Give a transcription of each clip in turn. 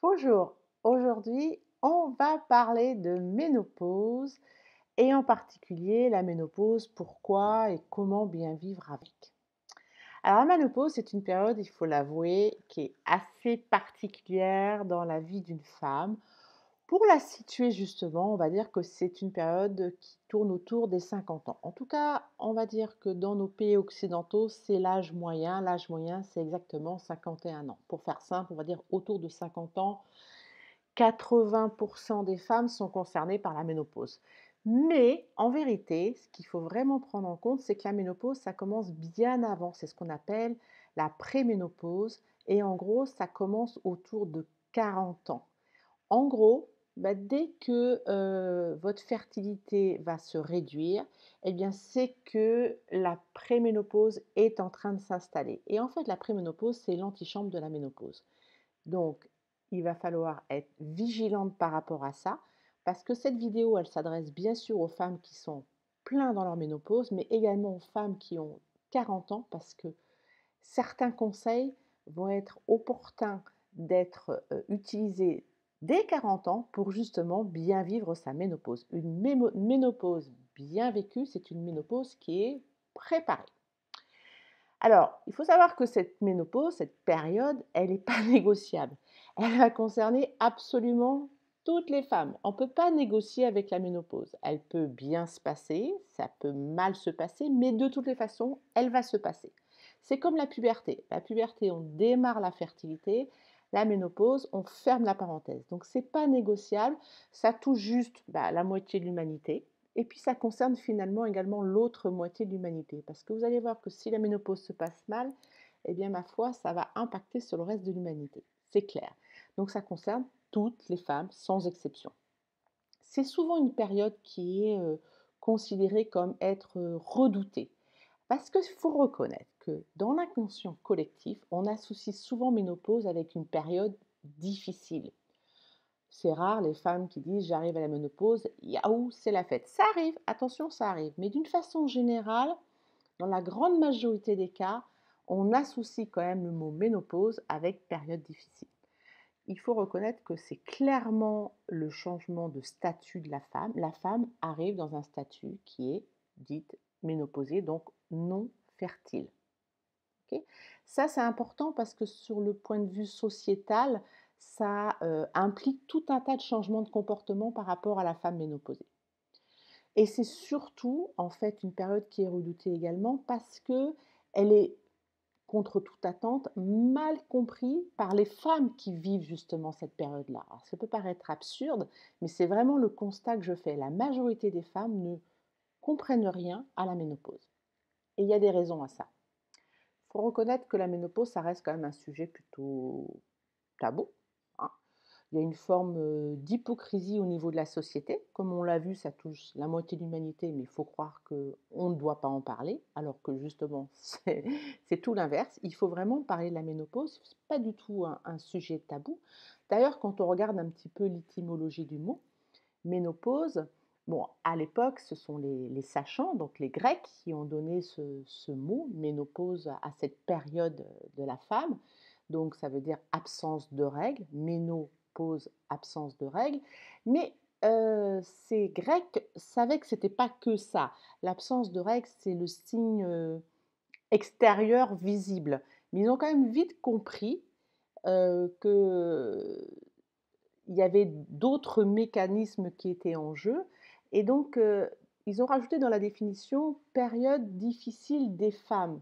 Bonjour, aujourd'hui on va parler de ménopause et en particulier la ménopause, pourquoi et comment bien vivre avec. Alors la ménopause, c'est une période, il faut l'avouer, qui est assez particulière dans la vie d'une femme. Pour la situer justement, on va dire que c'est une période qui tourne autour des 50 ans. En tout cas, on va dire que dans nos pays occidentaux, c'est l'âge moyen. L'âge moyen, c'est exactement 51 ans. Pour faire simple, on va dire autour de 50 ans 80 des femmes sont concernées par la ménopause. Mais en vérité, ce qu'il faut vraiment prendre en compte, c'est que la ménopause, ça commence bien avant. C'est ce qu'on appelle la préménopause et en gros, ça commence autour de 40 ans. En gros, dès que, votre fertilité va se réduire, eh bien, c'est que la préménopause est en train de s'installer et en fait, la préménopause, c'est l'antichambre de la ménopause. Donc, il va falloir être vigilante par rapport à ça, parce que cette vidéo, elle s'adresse bien sûr aux femmes qui sont plein dans leur ménopause, mais également aux femmes qui ont 40 ans, parce que certains conseils vont être opportuns d'être utilisés dès 40 ans pour justement bien vivre sa ménopause. Une ménopause bien vécue, c'est une ménopause qui est préparée. Alors, il faut savoir que cette ménopause, cette période, elle n'est pas négociable. Elle va concerner absolument toutes les femmes. On ne peut pas négocier avec la ménopause. Elle peut bien se passer, ça peut mal se passer, mais de toutes les façons, elle va se passer. C'est comme la puberté. La puberté, on démarre la fertilité. La ménopause, on ferme la parenthèse. Donc, c'est pas négociable. Ça touche juste la moitié de l'humanité. Et puis ça concerne finalement également l'autre moitié de l'humanité. Parce que vous allez voir que si la ménopause se passe mal, eh bien ma foi, ça va impacter sur le reste de l'humanité. C'est clair. Donc ça concerne toutes les femmes sans exception. C'est souvent une période qui est considérée comme être redoutée. Parce qu'il faut reconnaître que dans l'inconscient collectif, on associe souvent ménopause avec une période difficile. C'est rare les femmes qui disent j'arrive à la ménopause, yaouh, c'est la fête. Ça arrive, attention, ça arrive. Mais d'une façon générale, dans la grande majorité des cas, on associe quand même le mot ménopause avec période difficile. Il faut reconnaître que c'est clairement le changement de statut de la femme. La femme arrive dans un statut qui est dite ménopausée, donc non fertile. Ok. Ça, c'est important parce que sur le point de vue sociétal, ça implique tout un tas de changements de comportement par rapport à la femme ménopausée. Et c'est surtout, en fait, une période qui est redoutée également parce que elle est, contre toute attente, mal comprise par les femmes qui vivent justement cette période-là. Alors, ça peut paraître absurde, mais c'est vraiment le constat que je fais. La majorité des femmes ne comprennent rien à la ménopause. Et il y a des raisons à ça. Il faut reconnaître que la ménopause, ça reste quand même un sujet plutôt tabou, hein. Il y a une forme d'hypocrisie au niveau de la société. Comme on l'a vu, ça touche la moitié de l'humanité, mais il faut croire qu'on ne doit pas en parler, alors que justement, c'est tout l'inverse. Il faut vraiment parler de la ménopause. Ce n'est pas du tout un sujet tabou. D'ailleurs, quand on regarde un petit peu l'étymologie du mot, ménopause, bon, à l'époque, ce sont les sachants, donc les Grecs, qui ont donné ce mot, ménopause, à cette période de la femme. Donc, ça veut dire absence de règles, ménopause, absence de règles. Mais ces Grecs savaient que ce n'était pas que ça. L'absence de règles, c'est le signe extérieur visible. Mais ils ont quand même vite compris que il y avait d'autres mécanismes qui étaient en jeu et donc ils ont rajouté dans la définition «période difficile des femmes».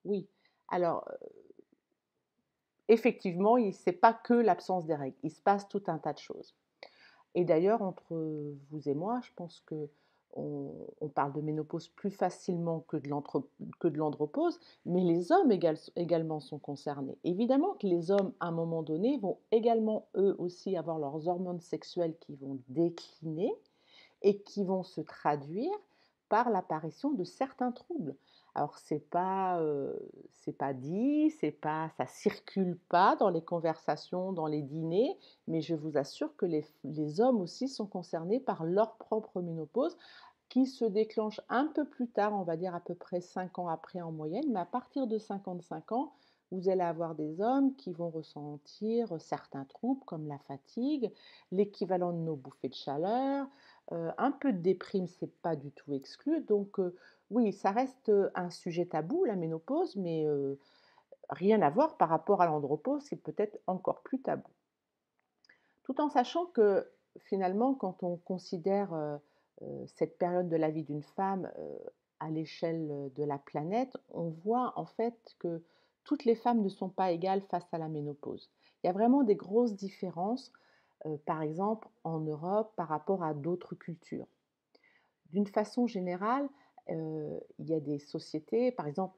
Oui, alors, effectivement, c'est pas que l'absence des règles, il se passe tout un tas de choses et d'ailleurs entre vous et moi, je pense qu'on parle de ménopause plus facilement que de l'andropause, mais les hommes également sont concernés. Évidemment que les hommes, à un moment donné, vont également, eux aussi, avoir leurs hormones sexuelles qui vont décliner et qui vont se traduire par l'apparition de certains troubles. Alors c'est pas dit, c'est pas ça circule pas dans les conversations, dans les dîners, mais je vous assure que les hommes aussi sont concernés par leur propre ménopause qui se déclenche un peu plus tard, on va dire à peu près 5 ans après en moyenne, mais à partir de 55 ans, vous allez avoir des hommes qui vont ressentir certains troubles comme la fatigue, l'équivalent de nos bouffées de chaleur, un peu de déprime, c'est pas du tout exclu. Donc, oui, ça reste, un sujet tabou, la ménopause, mais, rien à voir par rapport à l'andropause, c'est peut-être encore plus tabou. Tout en sachant que finalement, quand on considère, cette période de la vie d'une femme, à l'échelle, de la planète, on voit en fait que toutes les femmes ne sont pas égales face à la ménopause. Il y a vraiment des grosses différences, par exemple en Europe par rapport à d'autres cultures. D'une façon générale, il y a des sociétés, par exemple,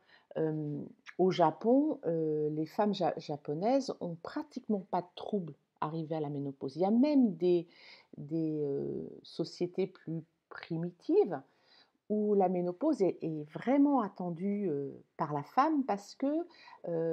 au Japon, les femmes japonaises ont pratiquement pas de troubles arrivés à la ménopause. Il y a même des sociétés plus primitives où la ménopause est vraiment attendue, par la femme parce que,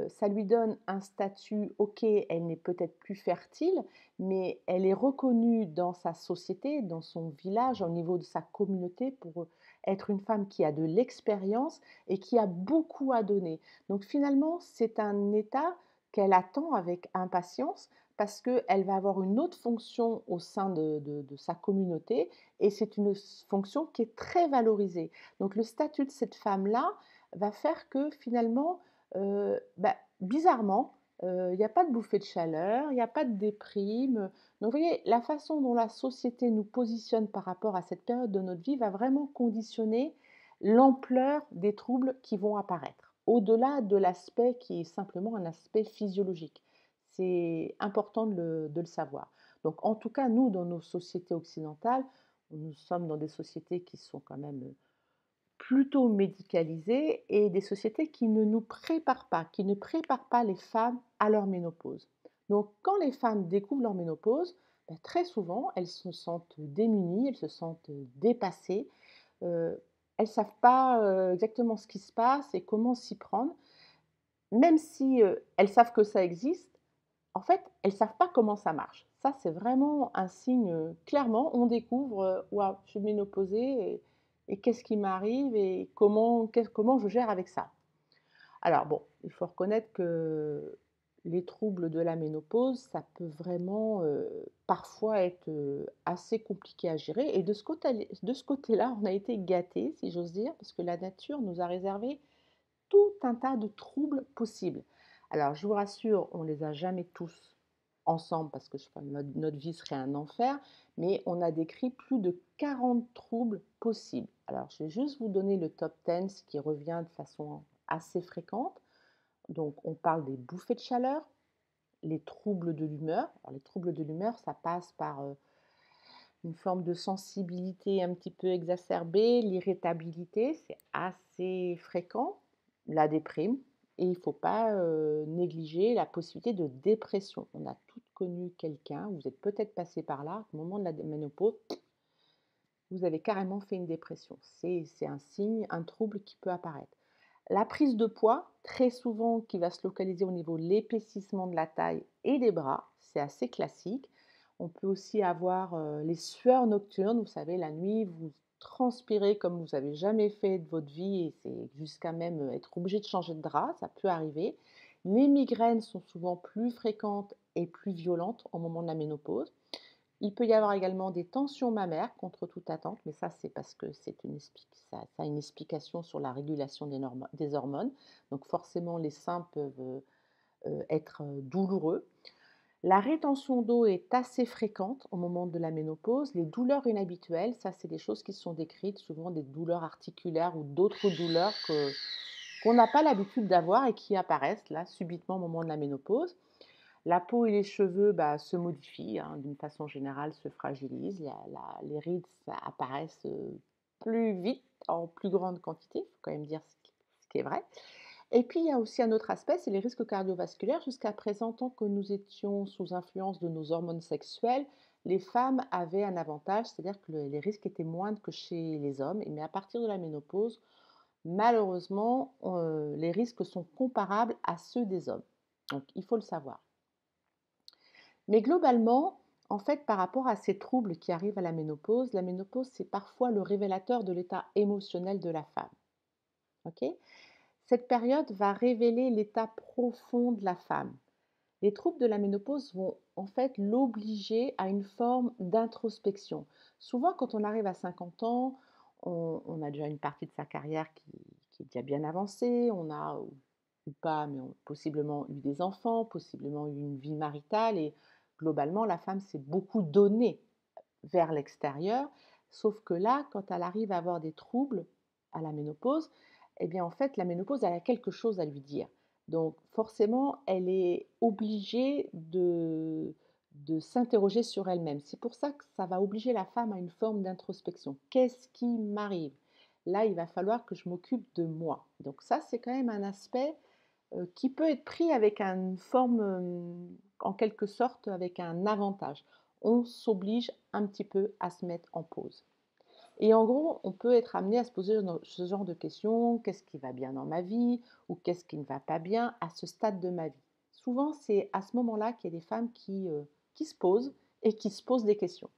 ça lui donne un statut. OK, elle n'est peut-être plus fertile, mais elle est reconnue dans sa société, dans son village, au niveau de sa communauté pour, être une femme qui a de l'expérience et qui a beaucoup à donner. Donc finalement, c'est un état qu'elle attend avec impatience parce qu'elle va avoir une autre fonction au sein de sa communauté et c'est une fonction qui est très valorisée. Donc le statut de cette femme-là va faire que finalement, bizarrement, il y a pas de bouffée de chaleur, il y a pas de déprime. Donc vous voyez, la façon dont la société nous positionne par rapport à cette période de notre vie va vraiment conditionner l'ampleur des troubles qui vont apparaître, au-delà de l'aspect qui est simplement un aspect physiologique. C'est important de le savoir. Donc en tout cas, nous, dans nos sociétés occidentales, nous sommes dans des sociétés qui sont quand même plutôt médicalisées et des sociétés qui ne nous préparent pas, qui ne préparent pas les femmes à leur ménopause. Donc quand les femmes découvrent leur ménopause, très souvent, elles se sentent démunies, elles se sentent dépassées, elles ne savent pas exactement ce qui se passe et comment s'y prendre, même si elles savent que ça existe. En fait, elles ne savent pas comment ça marche. Ça, c'est vraiment un signe, clairement, on découvre, «Waouh, je suis ménopausée et qu'est-ce qui m'arrive et comment je gère avec ça?» Alors bon, il faut reconnaître que les troubles de la ménopause, ça peut vraiment, parfois être, assez compliqué à gérer et de ce côté-là, on a été gâtés, si j'ose dire, parce que la nature nous a réservé tout un tas de troubles possibles. Alors, je vous rassure, on ne les a jamais tous ensemble parce que notre vie serait un enfer, mais on a décrit plus de 40 troubles possibles. Alors, je vais juste vous donner le top 10, ce qui revient de façon assez fréquente. Donc, on parle des bouffées de chaleur, les troubles de l'humeur. Alors, les troubles de l'humeur, ça passe par une forme de sensibilité un petit peu exacerbée, l'irritabilité, c'est assez fréquent, la déprime et il ne faut pas, négliger la possibilité de dépression. On a toutes connu quelqu'un, vous êtes peut-être passé par là, au moment de la ménopause, vous avez carrément fait une dépression. C'est un signe, un trouble qui peut apparaître. La prise de poids, très souvent qui va se localiser au niveau de l'épaississement de la taille et des bras, c'est assez classique. On peut aussi avoir, les sueurs nocturnes. Vous savez, la nuit, vous transpirez comme vous avez jamais fait de votre vie et c'est jusqu'à même, être obligé de changer de drap, ça peut arriver. Les migraines sont souvent plus fréquentes et plus violentes au moment de la ménopause. Il peut y avoir également des tensions mammaires contre toute attente, mais ça, c'est parce que ça a une explication sur la régulation des hormones. Donc forcément, les seins peuvent être douloureux. La rétention d'eau est assez fréquente au moment de la ménopause. Les douleurs inhabituelles, ça, c'est des choses qui sont décrites, souvent des douleurs articulaires ou d'autres douleurs qu'on n'a pas l'habitude d'avoir et qui apparaissent là subitement au moment de la ménopause. La peau et les cheveux, se modifient, hein, d'une façon générale, se fragilisent. Les rides, ça apparaissent plus vite, en plus grande quantité, il faut quand même dire ce qui est vrai. Et puis, il y a aussi un autre aspect, c'est les risques cardiovasculaires. Jusqu'à présent, tant que nous étions sous influence de nos hormones sexuelles, les femmes avaient un avantage, c'est-à-dire que les risques étaient moindres que chez les hommes. Mais à partir de la ménopause, malheureusement, les risques sont comparables à ceux des hommes. Donc, il faut le savoir. Mais globalement, en fait, par rapport à ces troubles qui arrivent à la ménopause, c'est parfois le révélateur de l'état émotionnel de la femme. Ok. Cette période va révéler l'état profond de la femme. Les troubles de la ménopause vont en fait l'obliger à une forme d'introspection. Souvent, quand on arrive à 50 ans, on a déjà une partie de sa carrière qui est déjà bien avancée, on a ou pas, mais possiblement eu des enfants, possiblement eu une vie maritale, et globalement, la femme s'est beaucoup donnée vers l'extérieur. Sauf que là, quand elle arrive à avoir des troubles à la ménopause, eh bien, en fait, la ménopause, elle a quelque chose à lui dire. Donc, forcément, elle est obligée de s'interroger sur elle-même. C'est pour ça que ça va obliger la femme à une forme d'introspection. Qu'est-ce qui m'arrive? Là, il va falloir que je m'occupe de moi. Donc ça, c'est quand même un aspect qui peut être pris avec une forme, en quelque sorte, avec un avantage. On s'oblige un petit peu à se mettre en pause. Et en gros, on peut être amené à se poser ce genre de questions: qu'est-ce qui va bien dans ma vie ou qu'est-ce qui ne va pas bien à ce stade de ma vie? Souvent, c'est à ce moment-là qu'il y a des femmes qui se posent et qui se posent des questions.